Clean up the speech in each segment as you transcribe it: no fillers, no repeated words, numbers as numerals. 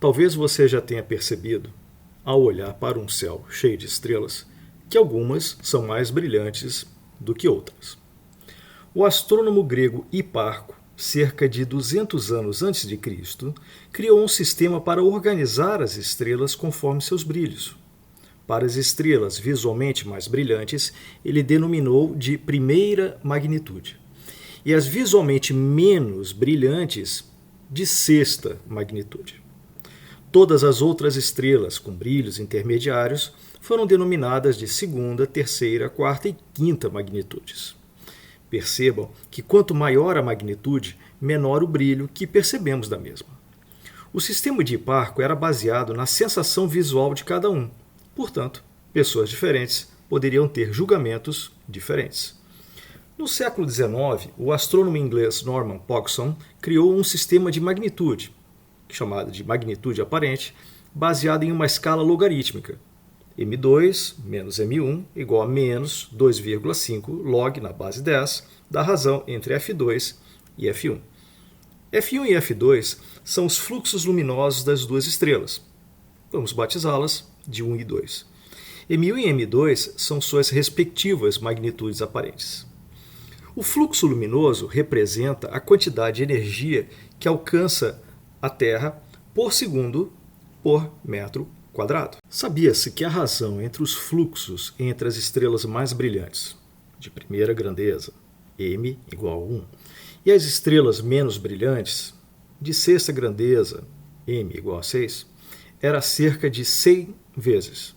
Talvez você já tenha percebido, ao olhar para um céu cheio de estrelas, que algumas são mais brilhantes do que outras. O astrônomo grego Hiparco, cerca de 200 anos antes de Cristo, criou um sistema para organizar as estrelas conforme seus brilhos. Para as estrelas visualmente mais brilhantes, ele denominou de primeira magnitude, e as visualmente menos brilhantes, de sexta magnitude. Todas as outras estrelas com brilhos intermediários foram denominadas de segunda, terceira, quarta e quinta magnitudes. Percebam que quanto maior a magnitude, menor o brilho que percebemos da mesma. O sistema de Hiparco era baseado na sensação visual de cada um. Portanto, pessoas diferentes poderiam ter julgamentos diferentes. No século XIX, o astrônomo inglês Norman Pogson criou um sistema de magnitude, chamado de magnitude aparente, baseado em uma escala logarítmica. M2 menos M1 igual a menos 2,5 log na base 10 da razão entre F2 e F1. F1 e F2 são os fluxos luminosos das duas estrelas. Vamos batizá-las de 1 e 2. M1 e M2 são suas respectivas magnitudes aparentes. O fluxo luminoso representa a quantidade de energia que alcança a Terra por segundo por metro quadrado. Sabia-se que a razão entre os fluxos entre as estrelas mais brilhantes, de primeira grandeza, M igual a 1, e as estrelas menos brilhantes, de sexta grandeza, M igual a 6, era cerca de 100 vezes.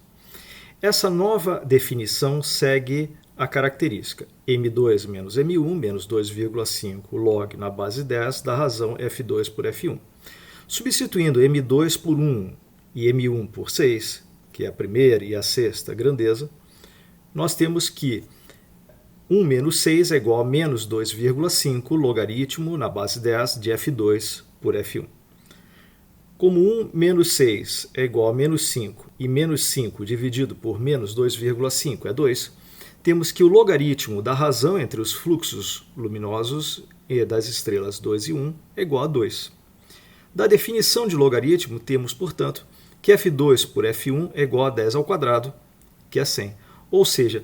Essa nova definição segue a característica M2 menos M1 menos 2,5 log na base 10 da razão F2 por F1. Substituindo M2 por 1 e M1 por 6, que é a primeira e a sexta grandeza, nós temos que 1 menos 6 é igual a menos 2,5 logaritmo na base 10 de F2 por F1. Como 1 menos 6 é igual a menos 5 e menos 5 dividido por menos 2,5 é 2, temos que o logaritmo da razão entre os fluxos luminosos e das estrelas 2 e 1 é igual a 2. Da definição de logaritmo, temos, portanto, que F2 por F1 é igual a 10 ao quadrado, que é 100. Ou seja,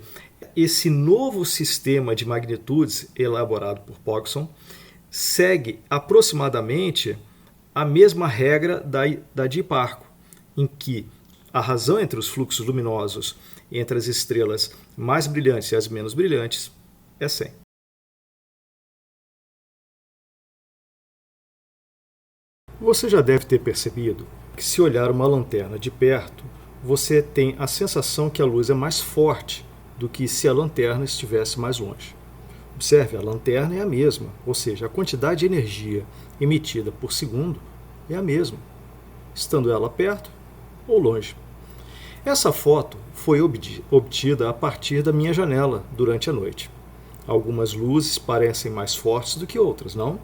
esse novo sistema de magnitudes elaborado por Pogson segue aproximadamente a mesma regra da de Hiparco, em que a razão entre os fluxos luminosos entre as estrelas mais brilhantes e as menos brilhantes é 100. Você já deve ter percebido que, se olhar uma lanterna de perto, você tem a sensação que a luz é mais forte do que se a lanterna estivesse mais longe. Observe, a lanterna é a mesma, ou seja, a quantidade de energia emitida por segundo é a mesma, estando ela perto ou longe. Essa foto foi obtida a partir da minha janela durante a noite. Algumas luzes parecem mais fortes do que outras, não?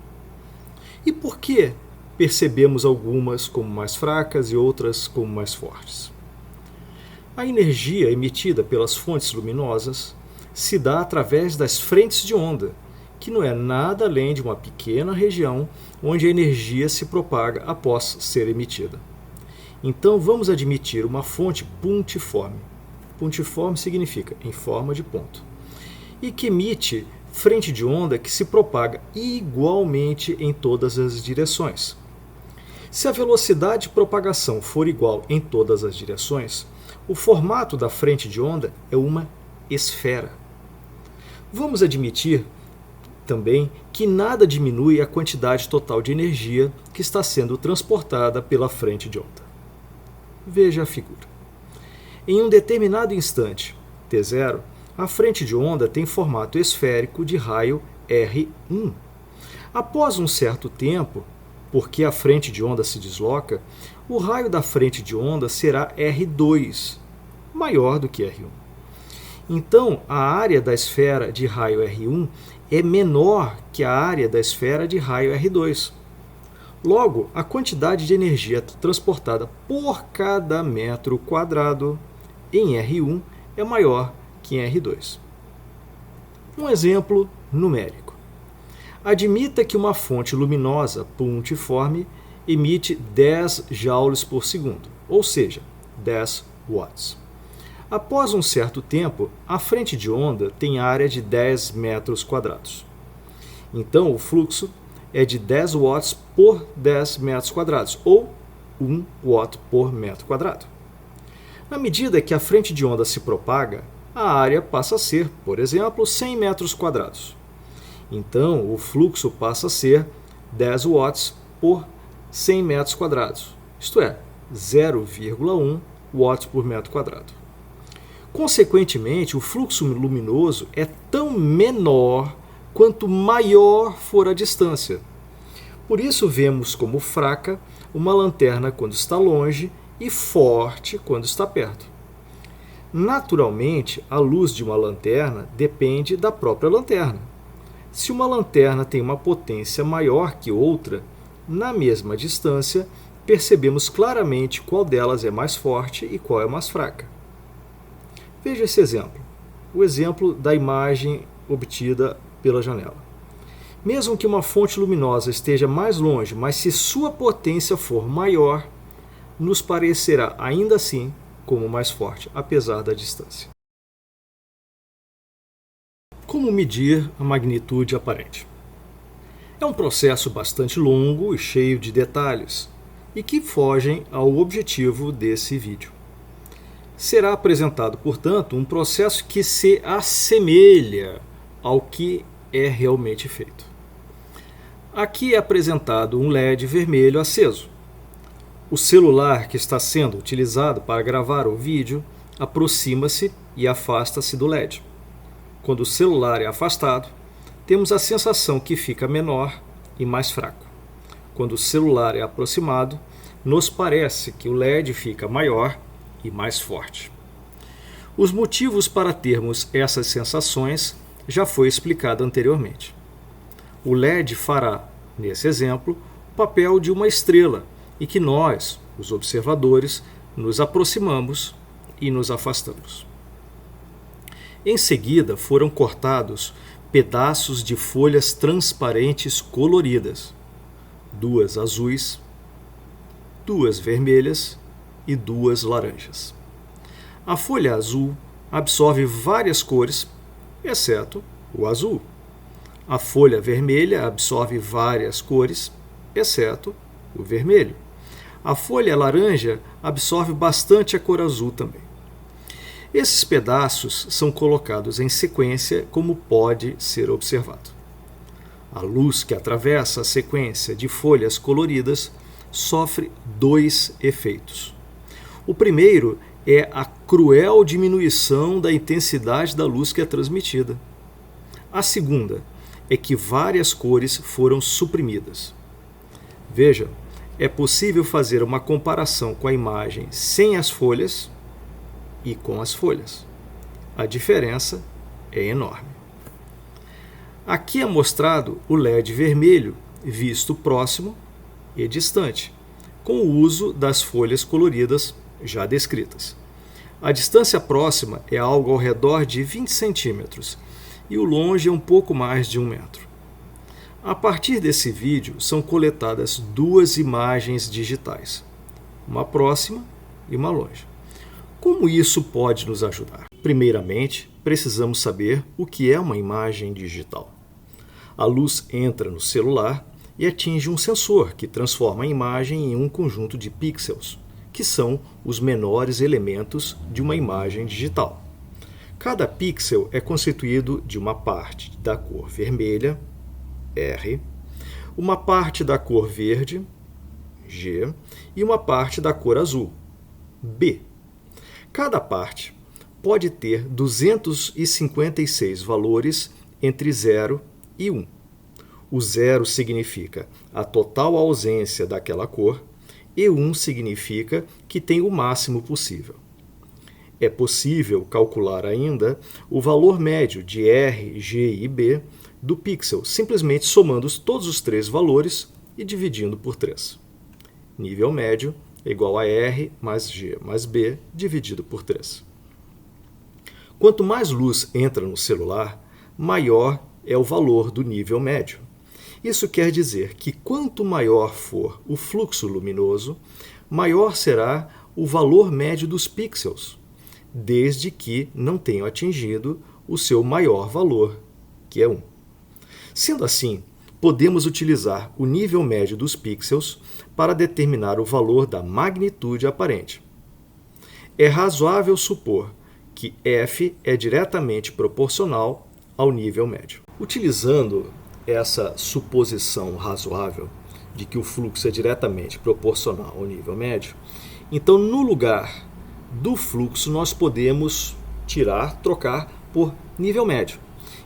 E por que percebemos algumas como mais fracas e outras como mais fortes? A energia emitida pelas fontes luminosas se dá através das frentes de onda, que não é nada além de uma pequena região onde a energia se propaga após ser emitida. Então vamos admitir uma fonte puntiforme. Puntiforme significa em forma de ponto. E que emite frente de onda que se propaga igualmente em todas as direções. Se a velocidade de propagação for igual em todas as direções, o formato da frente de onda é uma esfera. Vamos admitir também que nada diminui a quantidade total de energia que está sendo transportada pela frente de onda. Veja a figura. Em um determinado instante, t0, a frente de onda tem formato esférico de raio R1. Após um certo tempo, porque a frente de onda se desloca, o raio da frente de onda será R2, maior do que R1. Então, a área da esfera de raio R1 é menor que a área da esfera de raio R2. Logo, a quantidade de energia transportada por cada metro quadrado em R1 é maior que em R2. Um exemplo numérico. Admita que uma fonte luminosa puntiforme emite 10 joules por segundo, ou seja, 10 watts. Após um certo tempo, a frente de onda tem área de 10 metros quadrados. Então, o fluxo é de 10 watts por 10 metros quadrados, ou 1 watt por metro quadrado. Na medida que a frente de onda se propaga, a área passa a ser, por exemplo, 100 metros quadrados. Então, o fluxo passa a ser 10 watts por 100 metros quadrados, isto é, 0,1 watts por metro quadrado. Consequentemente, o fluxo luminoso é tão menor quanto maior for a distância. Por isso, vemos como fraca uma lanterna quando está longe e forte quando está perto. Naturalmente, a luz de uma lanterna depende da própria lanterna. Se uma lanterna tem uma potência maior que outra, na mesma distância, percebemos claramente qual delas é mais forte e qual é mais fraca. Veja esse exemplo, o exemplo da imagem obtida pela janela. Mesmo que uma fonte luminosa esteja mais longe, mas se sua potência for maior, nos parecerá ainda assim como mais forte, apesar da distância. Como medir a magnitude aparente? É um processo bastante longo e cheio de detalhes, e que fogem ao objetivo desse vídeo. Será apresentado, portanto, um processo que se assemelha ao que é realmente feito. Aqui é apresentado um LED vermelho aceso. O celular que está sendo utilizado para gravar o vídeo aproxima-se e afasta-se do LED. Quando o celular é afastado, temos a sensação que fica menor e mais fraco. Quando o celular é aproximado, nos parece que o LED fica maior e mais forte. Os motivos para termos essas sensações já foi explicado anteriormente. O LED fará, nesse exemplo, o papel de uma estrela e que nós, os observadores, nos aproximamos e nos afastamos. Em seguida, foram cortados pedaços de folhas transparentes coloridas, 2 azuis, 2 vermelhas e 2 laranjas. A folha azul absorve várias cores, exceto o azul. A folha vermelha absorve várias cores, exceto o vermelho. A folha laranja absorve bastante a cor azul também. Esses pedaços são colocados em sequência, como pode ser observado. A luz que atravessa a sequência de folhas coloridas sofre 2 efeitos. O primeiro é a cruel diminuição da intensidade da luz que é transmitida. A segunda é que várias cores foram suprimidas. Veja, é possível fazer uma comparação com a imagem sem as folhas e com as folhas. A diferença é enorme. Aqui é mostrado o LED vermelho visto próximo e distante, com o uso das folhas coloridas já descritas. A distância próxima é algo ao redor de 20 centímetros e o longe é um pouco mais de 1 metro. A partir desse vídeo são coletadas 2 imagens digitais, uma próxima e uma longe. Como isso pode nos ajudar? Primeiramente, precisamos saber o que é uma imagem digital. A luz entra no celular e atinge um sensor que transforma a imagem em um conjunto de pixels, que são os menores elementos de uma imagem digital. Cada pixel é constituído de uma parte da cor vermelha, R, uma parte da cor verde, G, e uma parte da cor azul, B. Cada parte pode ter 256 valores entre 0 e 1. O 0 significa a total ausência daquela cor e 1 significa que tem o máximo possível. É possível calcular ainda o valor médio de R, G e B do pixel, simplesmente somando todos os 3 valores e dividindo por 3. Nível médio é igual a R mais G mais B dividido por 3. Quanto mais luz entra no celular, maior é o valor do nível médio. Isso quer dizer que quanto maior for o fluxo luminoso, maior será o valor médio dos pixels, desde que não tenham atingido o seu maior valor, que é 1. Sendo assim, podemos utilizar o nível médio dos pixels para determinar o valor da magnitude aparente. É razoável supor que f é diretamente proporcional ao nível médio. Utilizando essa suposição razoável de que o fluxo é diretamente proporcional ao nível médio, então no lugar do fluxo nós podemos trocar por nível médio.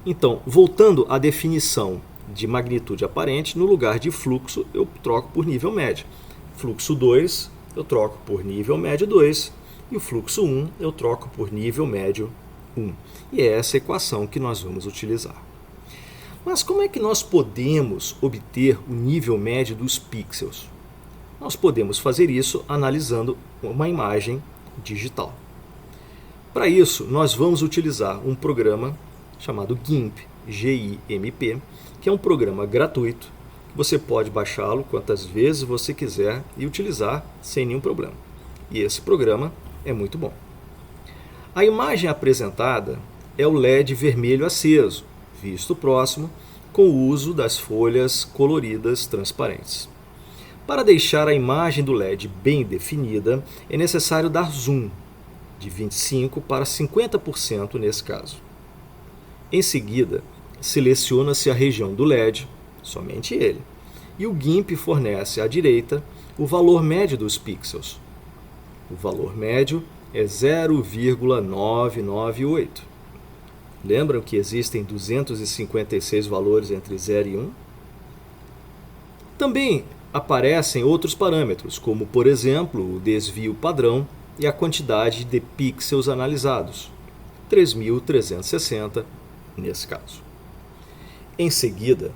Então, voltando à definição de magnitude aparente, no lugar de fluxo eu troco por nível médio. Fluxo 2 eu troco por nível médio 2 e o fluxo 1 eu troco por nível médio 1. E é essa equação que nós vamos utilizar. Mas como é que nós podemos obter o nível médio dos pixels? Nós podemos fazer isso analisando uma imagem digital. Para isso, nós vamos utilizar um programa chamado GIMP, G-I-M-P, que é um programa gratuito. Você pode baixá-lo quantas vezes você quiser e utilizar sem nenhum problema. E esse programa é muito bom. A imagem apresentada é o LED vermelho aceso, visto próximo, com o uso das folhas coloridas transparentes. Para deixar a imagem do LED bem definida, é necessário dar zoom, de 25% para 50% nesse caso. Em seguida, seleciona-se a região do LED, somente ele, e o GIMP fornece à direita o valor médio dos pixels. O valor médio é 0,998. Lembram que existem 256 valores entre 0 e 1? Também aparecem outros parâmetros, como, por exemplo, o desvio padrão e a quantidade de pixels analisados, 3.360 nesse caso. Em seguida,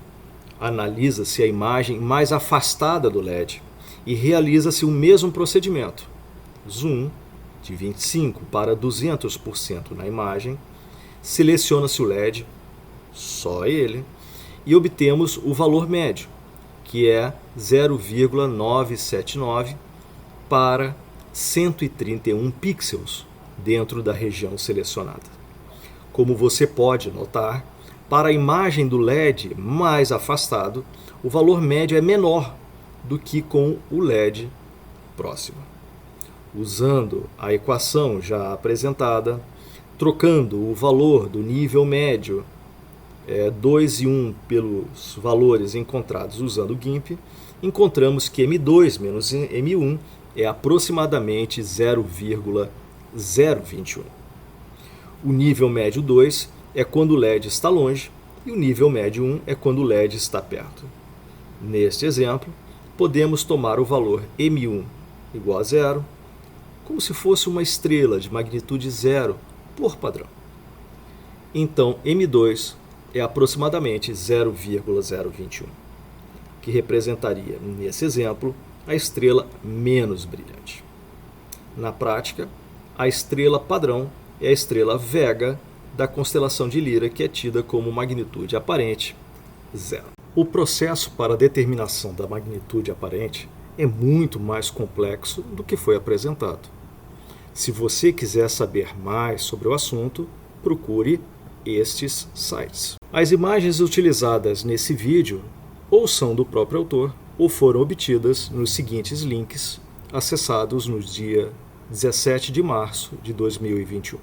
analisa-se a imagem mais afastada do LED e realiza-se o mesmo procedimento. Zoom de 25% para 200% na imagem, seleciona-se o LED, só ele, e obtemos o valor médio, que é 0,979 para 131 pixels dentro da região selecionada. Como você pode notar, para a imagem do LED mais afastado, o valor médio é menor do que com o LED próximo. Usando a equação já apresentada, trocando o valor do nível médio 2 e 1 pelos valores encontrados usando o GIMP, encontramos que M2 menos M1 é aproximadamente 0,021. O nível médio 2 é quando o LED está longe e o nível médio 1 é quando o LED está perto. Neste exemplo, podemos tomar o valor M1 igual a 0, como se fosse uma estrela de magnitude 0 por padrão. Então, M2 é aproximadamente 0,021, que representaria, nesse exemplo, a estrela menos brilhante. Na prática, a estrela padrão é a estrela Vega da constelação de Lira, que é tida como magnitude aparente 0. O processo para a determinação da magnitude aparente é muito mais complexo do que foi apresentado. Se você quiser saber mais sobre o assunto, procure estes sites. As imagens utilizadas nesse vídeo ou são do próprio autor ou foram obtidas nos seguintes links acessados no dia 17 de março de 2021.